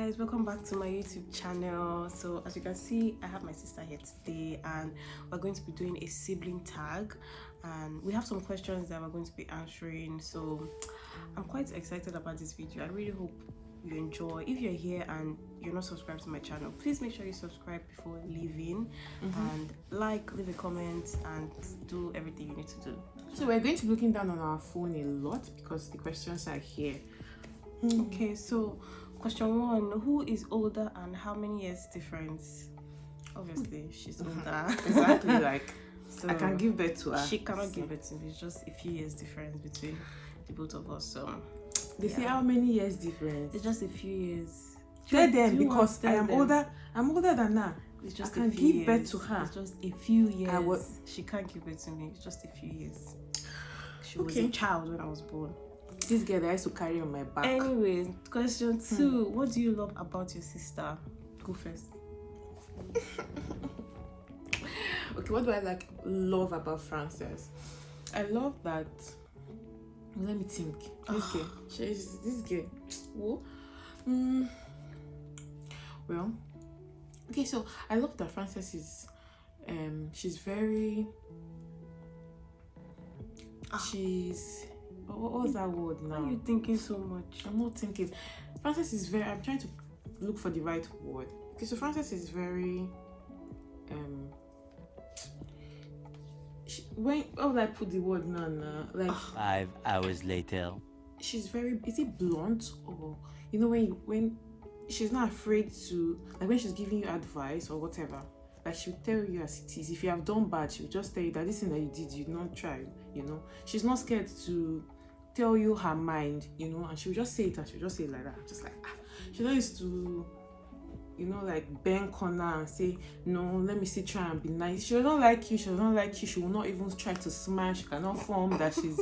guys, welcome back to my YouTube channel. So as you can see, I have my sister here today and we're going to be doing a sibling tag, and we have some questions that we're going to be answering. So I'm quite excited about this video. I really hope you enjoy. If you're here and you're not subscribed to my channel, please make sure you subscribe before leaving, and leave a comment and do everything you need to do. So we're going to be looking down on our phone a lot because the questions are here. Okay, so question 1, who is older and how many years difference? Obviously she's older. Exactly. Like, So I can give birth to her. she cannot give birth to me. It's just a few years difference between the both of us. So They say how many years difference? it's just a few years. Tell them Do you want because to I tell am them? older. I'm older than her. It's just I a can few give birth years. to her. It's just a few years. I She can't give birth to me. It's just a few years. She was Okay. a child when I was born. This girl that I used to carry on my back. Anyways, question 2. What do you love about your sister? Go first. Okay, what do I love about Frances? I love that. Let me think. This girl. This girl. Whoa. Well. Okay, so I love that Frances is. She's very. She's. What was that word now? Why are you thinking so much? I'm not thinking. Frances is very. I'm trying to look for the right word. Okay, so Frances is very. How would I put the word now? Like 5 hours later. she's very. Is it blunt or when she's not afraid to when she's giving you advice or whatever. Like she'll tell you as it is. If you have done bad, she'll just tell you that this thing that you did, you not try. She's not scared to tell you her mind. And she'll just say it and she'll just say it like that. Just like she don't used to. Bend corner and say, no, let me see, try and be nice. She doesn't like you, she will not even try to smile, she cannot form that she's.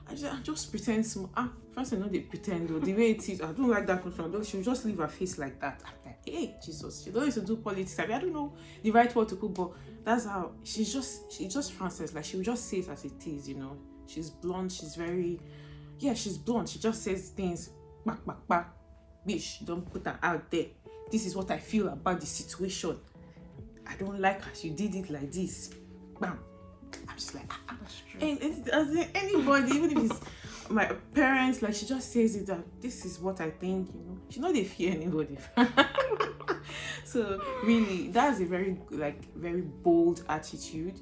I just pretend small. First I know they pretend though, the way it is, I don't like that person. She'll just leave her face like that. I'm like, hey, Jesus, she don't used to do politics. I don't know the right word to put, but that's how she's just Frances. Like, she'll just say it as it is, She's blunt, she's very, she's blunt. She just says things, back, bitch, don't put her out there. This is what I feel about the situation. I don't like how she did it like this. Bam. I'm just like, That's true. And as in anybody, even if it's my parents, like she just says it that this is what I think, She not they fear anybody. So really, that's a very very bold attitude,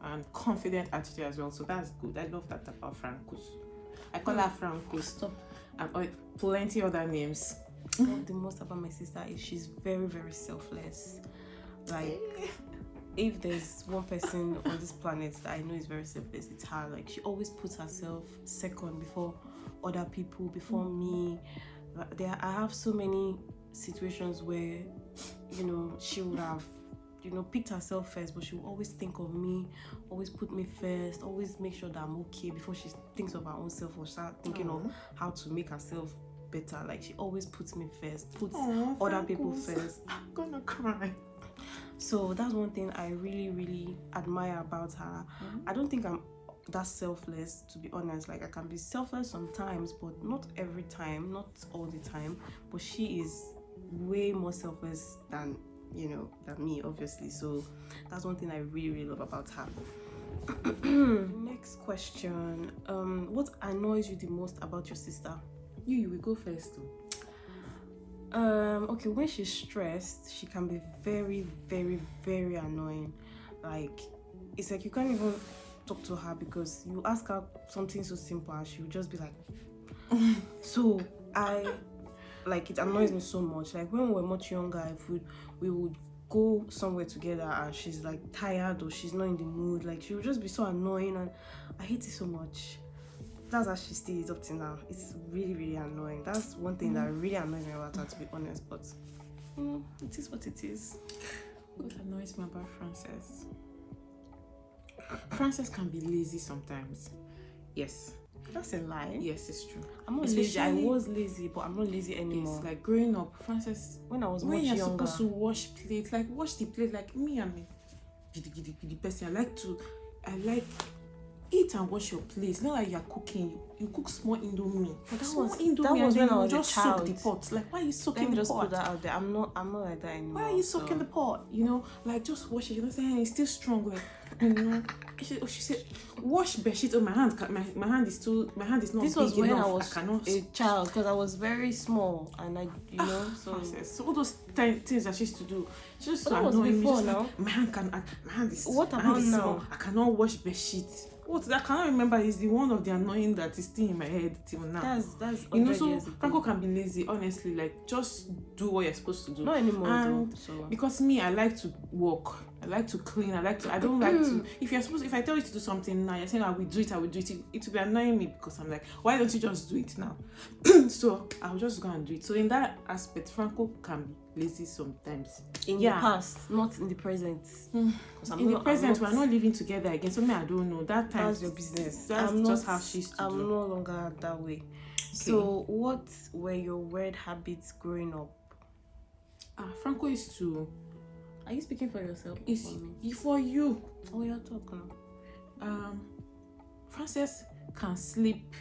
and confident attitude as well. So that's good. I love that about Francus. I call her Francus. Stop. And plenty other names. What I love the most about my sister is she's very, very selfless. Like, if there's one person on this planet that I know is very selfless, it's her. Like, she always puts herself second before other people, before me. I have so many situations where, she would have, picked herself first, but she will always think of me, always put me first, always make sure that I'm okay before she thinks of her own self or start thinking of how to make herself better. Like, she always puts me first, puts other people first. I'm gonna cry. So that's one thing I really, really admire about her. I don't think I'm that selfless, to be honest. Like, I can be selfless sometimes, but not every time, not all the time. But she is way more selfless than me, obviously. So that's one thing I really, really love about her. Next question. What annoys you the most about your sister? You will go first too. Okay, when she's stressed, she can be very, very, very annoying. Like, it's like you can't even talk to her because you ask her something so simple and she will just be like so it annoys me so much. Like, when we were much younger, if we would go somewhere together and she's like tired or she's not in the mood, like, she would just be so annoying, and I hate it so much. That's how she still is up to now. It's really, really annoying. That's one thing that really annoys me about her, to be honest. But it is what it is. What annoys me about Frances? Frances can be lazy sometimes. Yes. That's a lie. Yes, it's true. I'm not lazy. I was lazy, but I'm not lazy anymore. Yes, like growing up, Frances, when I was much when you're younger, supposed to wash plates, wash the plate, like me, I'm a giddy person. I like eat and wash your plate. It's not like you're cooking. You cook small indomie. But that Small was indomie when and then I you was a just soak the child. pot. Like, why are you Let soaking me the just put pot? that out there. I'm not like that anymore. Why are you soaking the pot? You know, like just wash it. You know what I'm saying? It's still strong. Like, you know. She said, wash bedsheet. Oh, my hand is not This big was when enough. I was cannot. a child, because I was very small, and I, So all those things that she used to do, she just But so that was annoying me. before Just now. like, my hand is. What my about hand is now? small. I cannot wash bedsheet. What I cannot remember is the one of the annoying that is still in my head till now. That's You know, 100 so years ago. Franco can be lazy, honestly. Like, just do what you're supposed to do. Not anymore, And though. So because me, I like to work. I like to clean. I don't like to. If I tell you to do something now, you're saying I will do it. It will be annoying me because I'm like, why don't you just do it now? So I'll just go and do it. So in that aspect, Franco can be lazy sometimes. in the past, not in the present. 'Cause In the present, we're not living together again. So me, I don't know. That time, That's your business. That's I'm just not, how she used to I'm do. no longer that way. So, what were your weird habits growing up? Franco used to. Are you speaking for yourself? Is Or for me? for you. Oh, you're talking. Frances can sleep.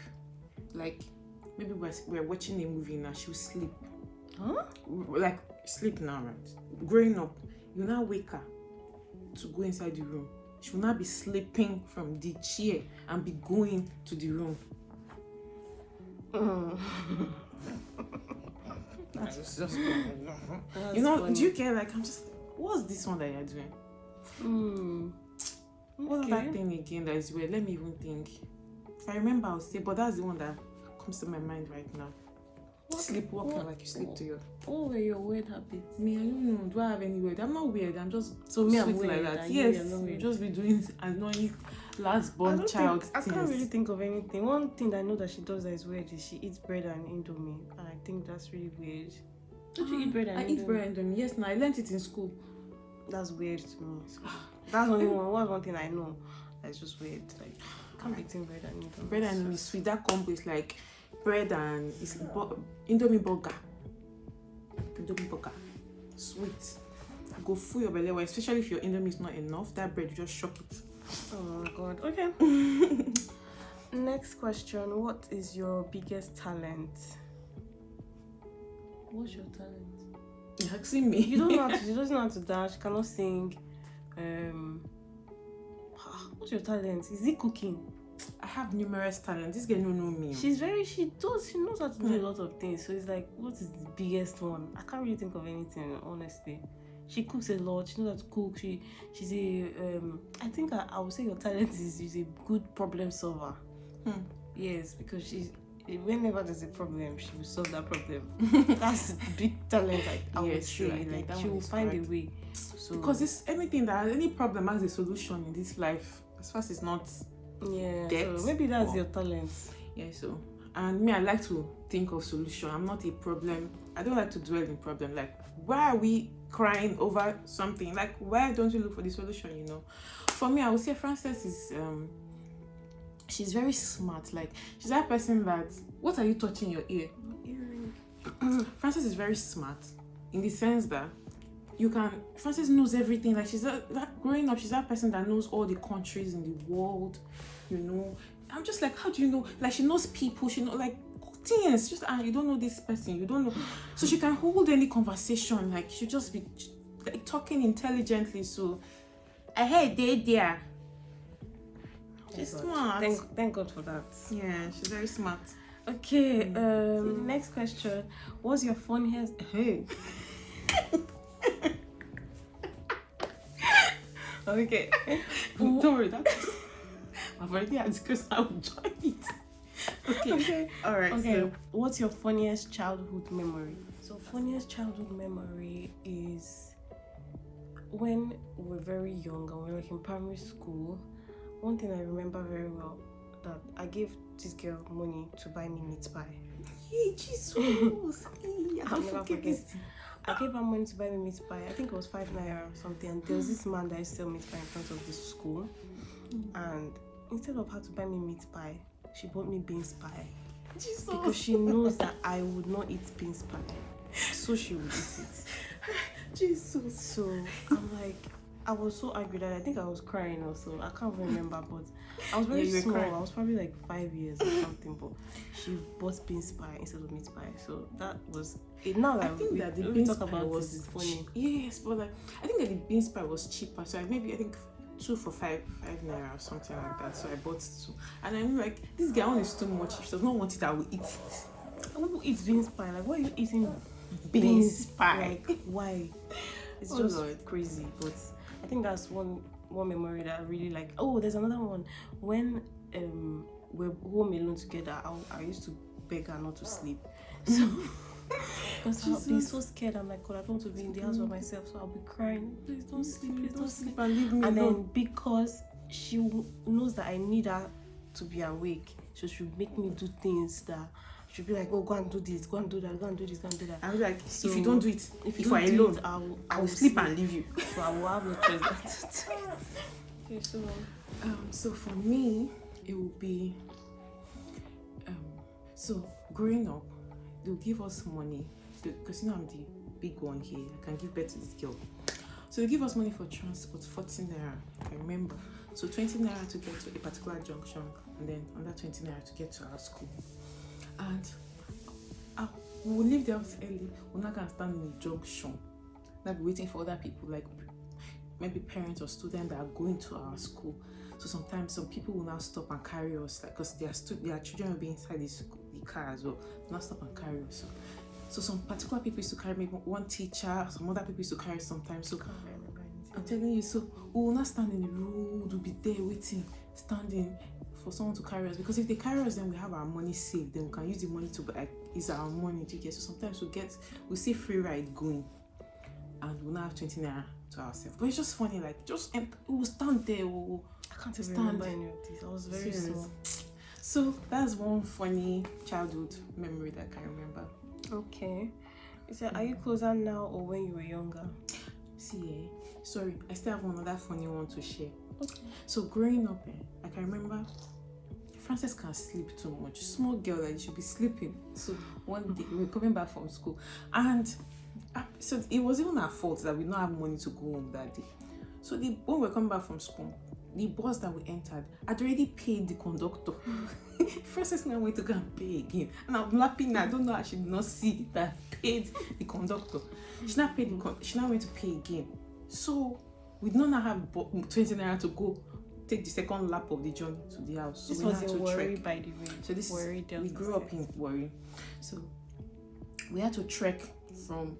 Like maybe we're watching a movie now. She'll sleep. Huh? Like sleep now, right? Growing up, you now wake her to go inside the room. She will not be sleeping from the chair and be going to the room. That's just you know, funny. do you care? Like, I'm just, what's this one that you're doing? What's that thing again that is weird? Let me even think. If I remember, I'll say, but that's the one that comes to my mind right now. Sleepwalking, like you sleep to your. What were your weird habits? Me, I don't know. Do I have any weird? I'm not weird. I'm just So me, I'm sweet weird, like that. and you Yes, are not you weird. just be doing annoying last born child I things. can't really think of anything. One thing that I know that she does that is weird is she eats bread and indomie, and I think that's really weird. Don't you eat bread and I indomie? eat bread and indomie. Yes, now I learned it in school. That's weird to me. That's only one thing I know. That's just weird. Like, I can't be eating bread and indomie. Bread and indomie sweet. That combo is like bread and indomie burger. Indomie burger, sweet. Go full your belly, especially if your indomie is not enough. That bread, you just shock it. Oh my god. Okay. Next question. What is your biggest talent? What's your talent? You're asking me. You don't know how to. She doesn't know how to dance. She cannot sing. What's your talent? Is it cooking? I have numerous talents. This girl don't know me. She knows how to do a lot of things. So it's like, what is the biggest one? I can't really think of anything, honestly. She cooks a lot. She knows how to cook. She's a I think I would say your talent is she's a good problem solver. Yes, because whenever there's a problem, she will solve that problem. That's big talent. Like I would True. say, like she will find a way. So because it's anything that any problem has a solution in this life. As far as it's not. yeah, Debt. so maybe that's your talent. Yeah, so and me, I like to think of solution. I'm not a problem. I don't like to dwell in problem. Like, why are we crying over something? Like, why don't you look for the solution? You know, for me, I would say Frances is she's very smart. Like, she's that person that. What are you touching your ear? Earring. Frances is very smart in the sense that Frances knows everything. Like, she's growing up, she's that person that knows all the countries in the world, you know. I'm just like, how do you know? Like, she knows people, she knows like things. Just you don't know this person, you don't know. So she can hold any conversation. Like, she'll just be like talking intelligently. So I heard they there. She's smart. Thank God for that. Yeah, she's very smart. Okay, next question. What's your funniest? Hey. Okay. Don't worry, I've already asked because I will join it. Okay. All right. Okay. So, What's your funniest childhood memory? So, funniest childhood memory is when we were very young and we were like in primary school. One thing I remember very well, that I gave this girl money to buy me meat pie. hey, Jesus. I'll never forget. I gave her money to buy me meat pie. I think it was 5 naira or something. And there was this man that used to sell meat pie in front of this school. And instead of her to buy me meat pie, she bought me beans pie. Jesus. Because she knows that I would not eat beans pie. So she would eat it. Jesus. So I'm like, I was so angry that I think I was crying also. I can't even remember, but I was very you were small. crying. I was probably like 5 years or something, but she bought beans pie instead of meat pie. So that was it. Now I that think we, that the when we beans talk pie about was this, it's funny. Yes, but like I think that the beans pie was cheaper. So I think 2 for 5 naira or something like that. So I bought 2, and I'm like, this girl is too much. If she does not want it, I will eat it. Who eats beans pie? Like, why are you eating Beans pie. Like, why? It's Oh, just Lord. crazy. But I think that's one memory that I really like. Oh, there's another one. When we're home alone together, I used to beg her not to sleep. So because I'll be so scared. I'm like, God, I don't want to be in the house by myself. So I'll be crying, please don't sleep, please don't sleep. and leave me And alone. then because she knows that I need her to be awake, so she would make me do things that she'd be like, oh, go and do this, go and do that, go and do this, go and do that. I was like, So, if you don't do it, if you we're don't do alone, it, I will sleep and leave you. So I will have no choice than to do it. Okay, So for me, it would be so growing up, they'll give us money because I'm the big one here. I can give birth to this girl. So they give us money for transport, 14 naira. I remember. So 20 naira to get to a particular junction, and then another 20 naira to get to our school. And we will leave the house early. We're not gonna stand in the junction. Like waiting for other people, like maybe parents or students that are going to our school. So sometimes some people will now stop and carry us, like because their children will be inside the car as well. They'll not stop and carry us. So some particular people used to carry maybe one teacher, some other people used to carry sometimes. So I'm telling you, so we will not stand in the road, we'll be there waiting, standing for someone to carry us. Because if they carry us, then we have our money saved, then we can use the money to use our money to get. So sometimes we'll see free ride going, and we'll not have 20 naira to ourselves. But it's just funny, like we'll stand there. I can't even remember any of this. I was very small. So that's one funny childhood memory that I can remember. Okay. So are you closer now or when you were younger? See, sorry, I still have another funny one to share. Okay. So growing up, I can remember Frances can sleep too much. Small girl, like, she should be sleeping. So one day we were coming back from school, and so it was even our fault that we don't have money to go home that day. So when we were coming back from school, the bus that we entered had already paid the conductor. Frances now went to go and pay again, and I'm laughing. I don't know how she did not see that I paid the conductor. She now went to pay again. So we did not have 20 naira to go take the second lap of the journey to the house. So This we was had in to Worry, trek. by the way. So this Worry, we grew up in Worry. So we had to trek from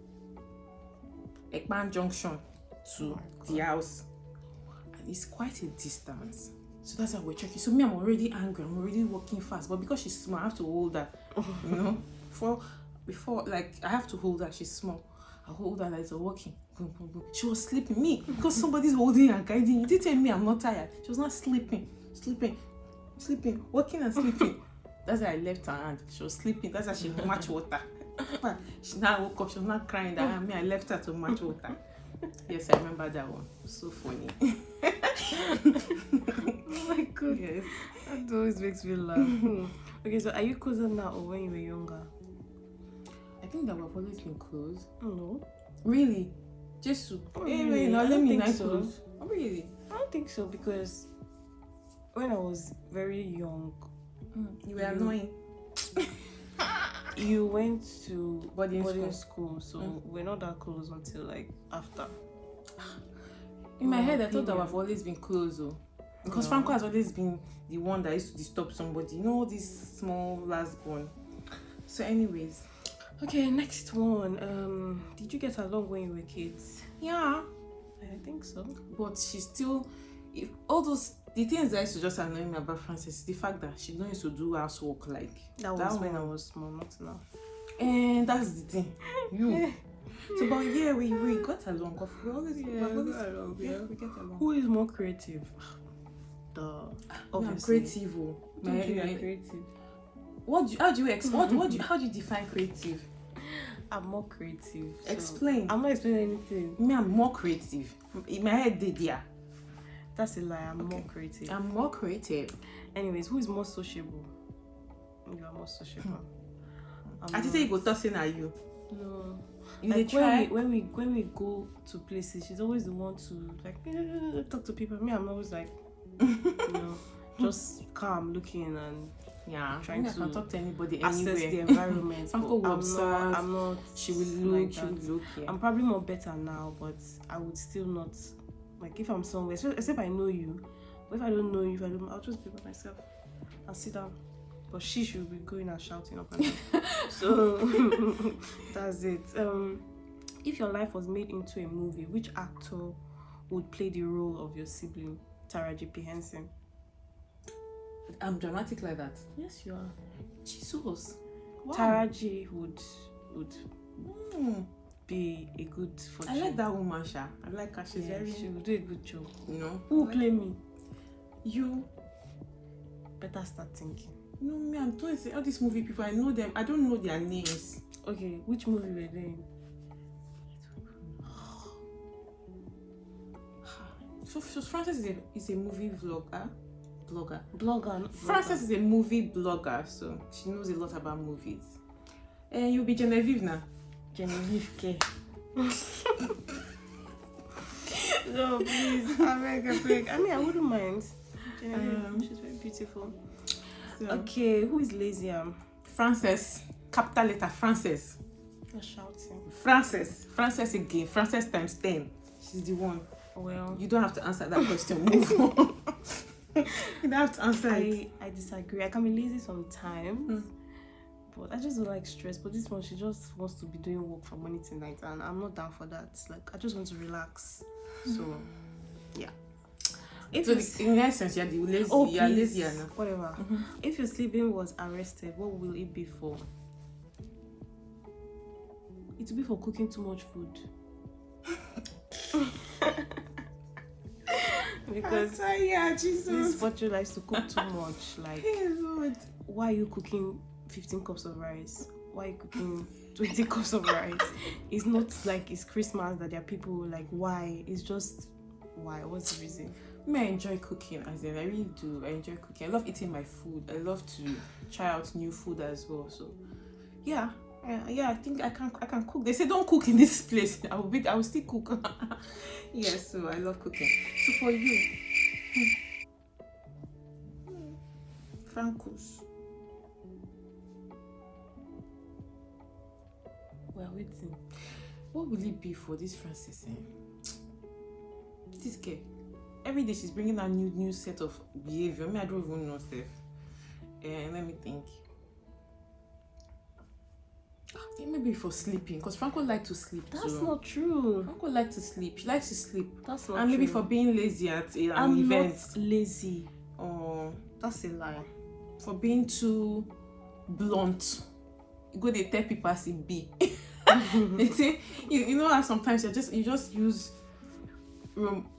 Ekpan Junction to the house. And it's quite a distance. So that's how we're trekking. So me, I'm already angry. I'm already walking fast. But because she's small, I have to hold her. You know? Before, like, I have to hold her. She's small. I hold her like it's walking. Boom, boom, boom. She was sleeping. Me, because somebody's holding and guiding. You didn't tell me I'm not tired. She was not sleeping, walking and sleeping. That's why I left her hand. She was sleeping. That's why she matched water. She now woke up. She was not crying that I left her to match water. Yes, I remember that one. So funny. Oh my god. Yes. That always makes me laugh. Okay, so are you closer now or when you were younger? I think that we've always been close. No. Really? Just Really? now I let don't me think not so. close. Oh, really? I don't think so because when I was very young, You were annoying. you went to Boarding school, so we're not that close until like after. In my head, I thought that opinion. we've always been close, though. Because No. Franco has always been the one that used to disturb somebody. You know, this small last born. So, anyways. Okay, next one. Did you get along when you were kids? Yeah. I think so. But she still... The things that used to just annoy me about Frances, the fact that she don't used to do housework, like... That was when I was small, not now. And that's the thing. You. So, but yeah, we got along. We always we get along. Who is more creative? I'm Obviously. creative. Creative. How do you define creative? I'm more creative. So Explain. I'm not explaining anything. Me, I'm more creative. In my head, there. That's a lie. I'm more creative. I'm more creative. Anyways, who is more sociable? You are more sociable. I think you go tossing at you. No. You Like try. when we go to places, she's always the one to like talk to people. Me, I'm always like, just calm, looking and Yeah, trying I can to talk to anybody assess anywhere. the environment. Franco will I'm observe. not. I'm not. She will look. like She will that. look. Yeah. I'm probably more better now, but I would still not. Like if I'm somewhere, except I know you. But if I don't know you, I'll just be by myself. I'll sit down. But she should be going and shouting up and down. So that's it. If your life was made into a movie, which actor would play the role of your sibling, Tara J.P. Henson? I'm dramatic like that. Yes, you are. Jesus. Wow. Tara J would Mm. be a good fortune. I like that woman, Sha. I like her. She's very. She will do a good job. You know. Who will play me? You. Better start thinking. No, me. I'm doing all these movie people. I know them. I don't know their names. Okay, which movie were they in? So Frances is a movie blogger. Blogger. Frances is a movie blogger, so she knows a lot about movies. And you'll be Genevieve now. Genevieve K. No, please. I beg. I mean, I wouldn't mind. Genevieve, she's very beautiful. So, Okay, who is lazier? Frances, capital letter Frances. You're shouting. Frances again. Frances times 10. She's the one. Well, You don't have to answer that question. Move on. You don't have to answer it. I disagree. I can be lazy sometimes, but I just don't like stress. But this one, she just wants to be doing work from morning to night, and I'm not down for that. Like, I just want to relax. So, yeah. In essence, you're the lazy. Oh, you're please. lazy now. Whatever. If your sibling was arrested, what will it be for? It will be for cooking too much food. Because Jesus. this fortune likes to cook too much. Like, Hey, Lord. why are you cooking 15 cups of rice? Why are you cooking 20 cups of rice? It's not like it's Christmas that there are people like, why? It's just, why? What's the reason? I enjoy cooking, as in I really do. I enjoy cooking. I love eating my food. I love to try out new food as well. So, yeah, I think I can cook. They say don't cook in this place. I will still cook. Yes, so I love cooking. So for you, Francos. We're waiting. What will it be for this Frances? This girl. Every day she's bringing a new set of behavior. I don't even know stuff. Let me think. Maybe for sleeping, because Franco likes to sleep. That's too. not true. Franco likes to sleep. She likes to sleep. That's not And true. maybe for being lazy at an I'm event. not lazy. Or That's a lie. for being too blunt. You go they tell people as it be. They say you know how sometimes you just use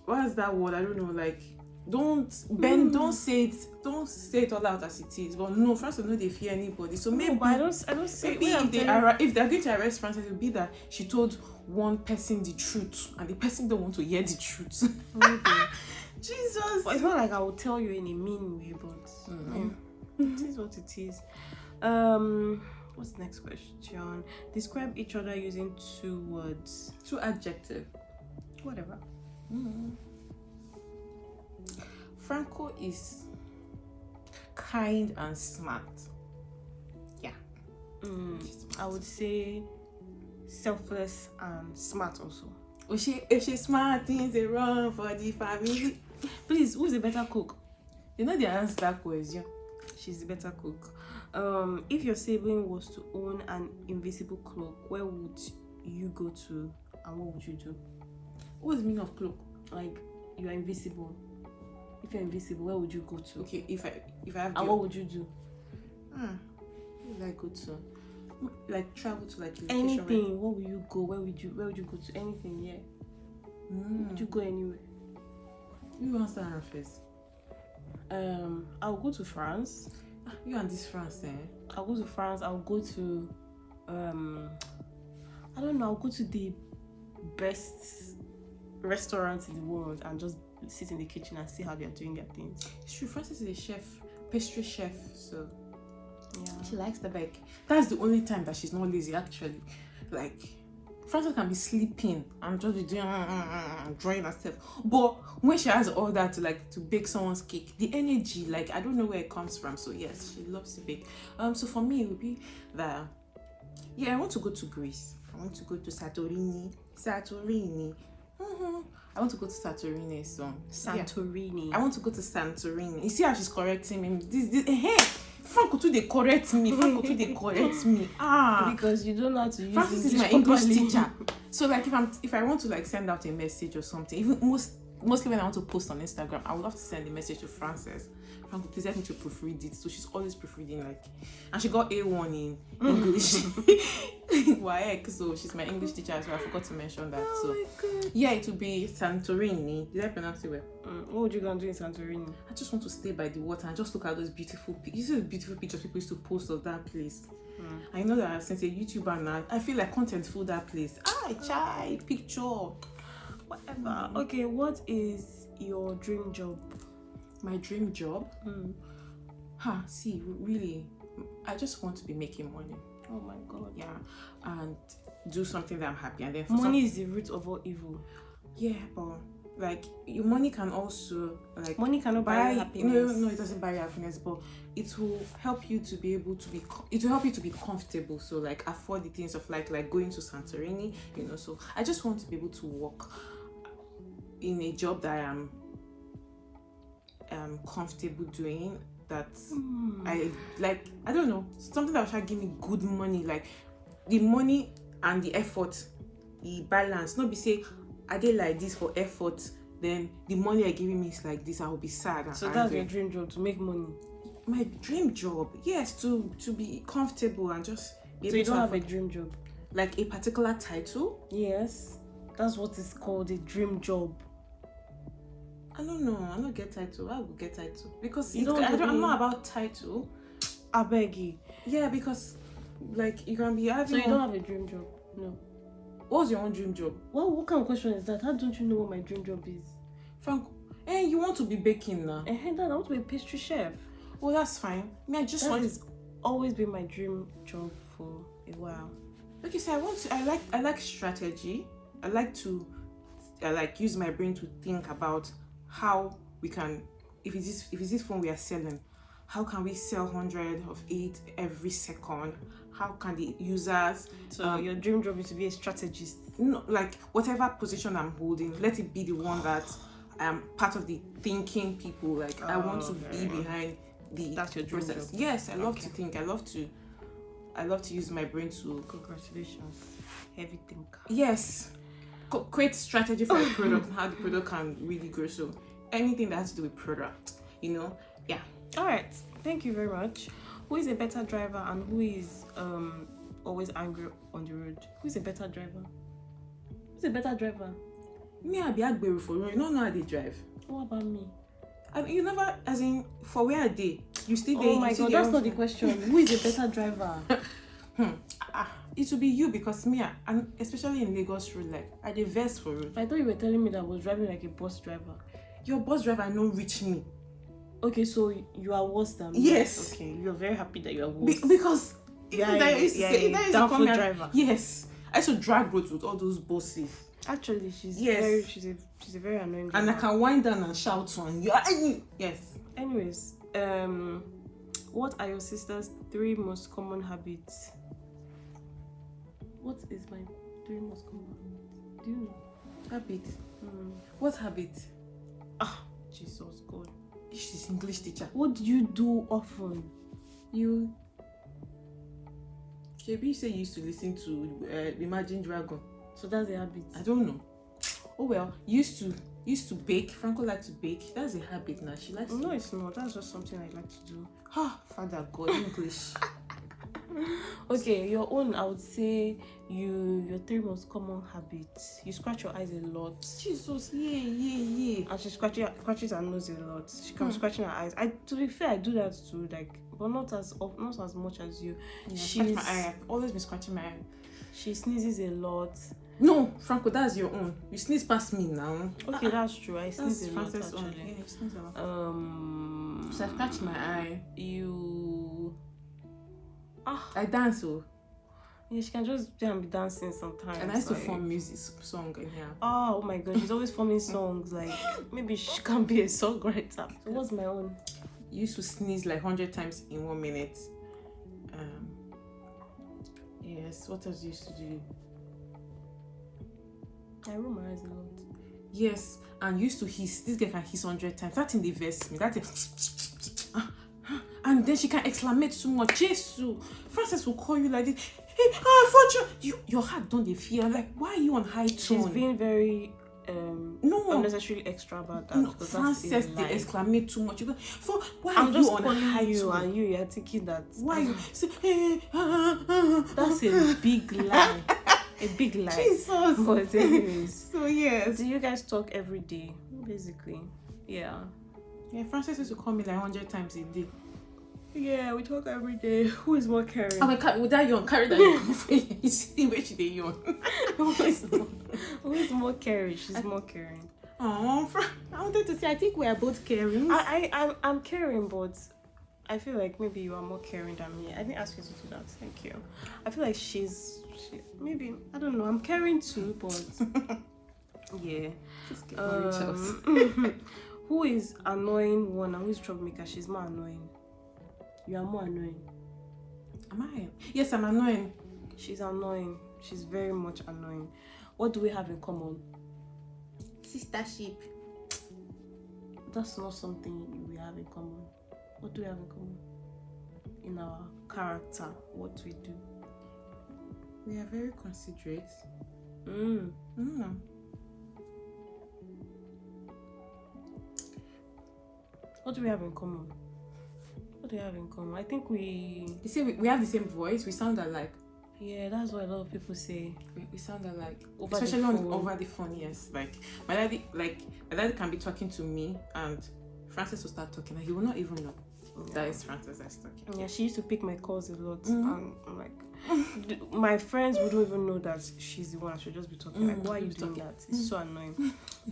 what's that word? I don't know, like don't say it all out as it is. But no, France will know they fear anybody. So maybe But I don't say. maybe if they're going to arrest Frances, it will be that she told one person the truth and the person don't want to hear the truth. Maybe. Jesus. But it's not like I will tell you in a mean way, but it is what it is. What's the next question? Describe each other using 2 words. 2 adjective. Whatever. Franco is kind and smart. Yeah. I would say selfless and smart also. If she's smart, things are wrong for the family. Please, who's a better cook? You know the answer to that question. She's the better cook. If your sibling was to own an invisible cloak, where would you go to and what would you do? What's the meaning of cloak? Like, you're invisible. If you're invisible, where would you go to? Okay, if I have And what would you do? where would I go to? Like travel to like a location, Anything. right? Where would you go? Where would you go to? Anything, yeah. Would you go anywhere? You answer her first. I'll go to France. You and this France, I'll go to France. I'll go to I don't know, I'll go to the best restaurant in the world and just sit in the kitchen and see how they're doing their things. It's true, Frances is a chef, pastry chef, so Yeah. she likes the bake. That's the only time that she's not lazy, actually. like Frances can be sleeping and just be doing drawing herself. But when she has all that to bake someone's cake, the energy, like I don't know where it comes from. So yes, she loves to bake. So for me it would be that I want to go to Greece. I want to go to Santorini. I want to go to Santorini. So Santorini. I want to go to Santorini. You see how she's correcting me? Hey, Franco too they correct me. Because you don't know how to use Francis is my English teacher. So like if I want to like send out a message or something, even mostly when I want to post on Instagram, I would love to send a message to Frances. Franco, please help me to proofread it. So she's always proofreading, like, and she got A1 in English. WAEC, so she's my English teacher, so I forgot to mention that. Oh so my God. yeah, it would be Santorini. Did I pronounce it well? What would you go and do in Santorini? I just want to stay by the water and just look at those beautiful pictures. You see the beautiful pictures people used to post of that place. I know that since a YouTuber now, I feel like content full that place. Chai picture, whatever. Okay, what is your dream job? My dream job? See, really, I just want to be making money. Oh my God. Yeah, and do something that I'm happy. And then money is the root of all evil. Yeah, but like your money can also like money cannot buy happiness. No, it doesn't buy happiness, but it will help you to be able to be. It will help you to be comfortable. So like afford the things of like going to Santorini. So I just want to be able to work in a job that I am comfortable doing, that I like. I don't know, something that will give me good money, like the money and the effort, the balance. Not be say I did like this for effort, then the money you're giving me is like this. I will be sad. So that's your dream job, to make money? My dream job, yes, to be comfortable and just be so able you don't to have a dream job? Like a particular title? Yes, that's what is called a dream job. I don't know. I don't get title. I will get title because I'm not about title. I beg you. Yeah, because like you can be having. So you don't have a dream job? No. What's your own dream job? Well, what kind of question is that? How don't you know what my dream job is? Franco, you want to be baking now? Dad, I want to be a pastry chef. Well, that's fine. I just that want. Has always been my dream job for a while. Okay, so I like strategy. I like to use my brain to think about how we can, if it's this phone we are selling, how can we sell 100 of it every second? How can the users? So your dream job is to be a strategist. No, like whatever position I'm holding, let it be the one that I am part of the thinking people. Like I want to be behind the. That's your dream process. job. Yes, I love to think. I love to use my brain to. Congratulations, heavy thinker. Yes. Create strategy for a product, how the product can really grow. So anything that has to do with product, yeah. All right, thank you very much. Who is a better driver and who is always angry on the road? Who's a better driver? Me, I be Agbero for you. You don't know how they drive. What about me? You never, as in for where are they? You still there? Oh my God, that's not the question. Who is a better driver? It will be you, because me, and especially in Lagos road, like I dey vex for road. I thought you were telling me that I was driving like a bus driver. Your bus driver no reach me. Okay, so you are worse than me. Yes. Okay, you're very happy that you are worse. Because yeah, downfall driver. Yes, I used to drag roads with all those buses. Actually, she's a very annoying driver. And I can wind down and shout on you. Yes. Anyways, what are your sister's 3 most common habits? What is my 3 most common habits? Do you know? Habit. What habit? Jesus God. She's English teacher. What do you do often? You say you used to listen to Imagine Dragon. So that's a habit. I don't know. Oh well, used to bake. Franco likes to bake. That's a habit now. She likes. No, it's not. That's just something I like to do. Father God, English. Okay, your own. I would say your 3 most common habits. You scratch your eyes a lot. Jesus, yeah. And she scratches her nose a lot. She comes scratching her eyes. To be fair, I do that too. Like, but not as much as you. Yeah, scratch my eye. I've always been scratching my eye. She sneezes a lot. No, Franco, that's your own. You sneeze past me now. Okay, that's true. I sneeze a lot Frances' actually. own. Yeah, you sneeze a lot. So I scratch my eye. You. I dance. Yeah, she can just be dancing sometimes. And I used to form music song in here. Oh my god, she's always forming songs. Like maybe she can be a songwriter. So what's my own? You used to sneeze like 100 times in 1 minute. Yes, what else you used to do? I roll my eyes a lot. Yes, and you used to hiss. This girl can hiss 100 times. That thing they vex me. That thing. And then she can exclamate so much. Jesus, Frances will call you like this. Hey, unfortunately, your heart don't they feel like, why are you on high tone? She's being very no unnecessarily extra about that. No, because Frances, that's a they lie. exclamate too much. You go, why I'm are just you on calling high you tone? and you're thinking that. Why you say, That's a big lie. A big lie. Jesus. But anyways, So yes. do you guys talk every day? Basically, yeah. Yeah, Frances used to call me like 100 times a day. Yeah, we talk every day. Who is more caring? Oh my God, with that yawn, carry that yawn. You see where she dey yawn. Who is more caring? She's more caring. Oh, I wanted to say, I think we are both caring. I'm caring, but I feel like maybe you are more caring than me. I didn't ask you to do that. Thank you. I feel like she maybe, I don't know. I'm caring too, but yeah. Just get on Who is annoying one and who is troublemaker? She's more annoying. You are more annoying. Am I? Yes, I'm annoying. She's annoying. She's very much annoying. What do we have in common? Sistership. That's not something we have in common. What do we have in common? In our character, what we do. We are very considerate. What do we have in common? What do we have in common? I think You see, we have the same voice. We sound alike. yeah, that's what a lot of people say. We sound alike, Over the especially phone. over the phone. Yes, like my daddy can be talking to me, and Frances will start talking, and he will not even know that is Frances that's talking. Yeah, she used to pick my calls a lot, and I'm like, my friends wouldn't even know that she's the one. I should just be talking. Like, why are you doing that? It's so annoying.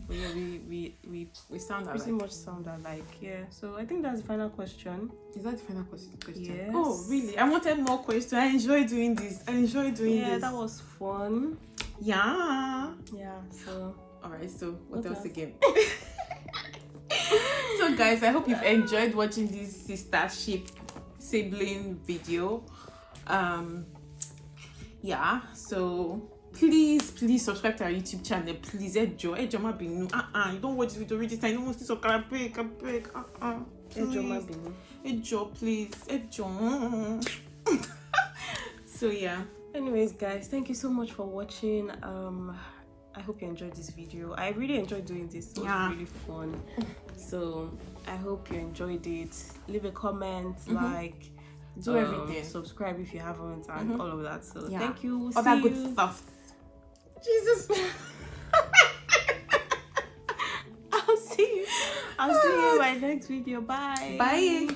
But yeah, we sound pretty alike. much sound alike. Yeah. So I think that's the final question. Is that the final question? Yes. Oh, really? I wanted more questions. I enjoy doing this. Yeah, this. that was fun. Yeah. Yeah. So All right. So what What else else? again? So guys, I hope you've enjoyed watching this sistership sibling video. Yeah. So please subscribe to our YouTube channel. Please, Ejo ma binu. You don't watch this video read this time. You don't want to subscribe. I beg. Ejo, please. Ejo. So yeah. anyways, guys, thank you so much for watching. I hope you enjoyed this video. I really enjoyed doing this. It was really fun. So I hope you enjoyed it. Leave a comment, like, Do everything. subscribe if you haven't, and all of that. So Yeah. thank you. All See that good you. stuff. Jesus. I'll see you in my next video. Bye. Bye.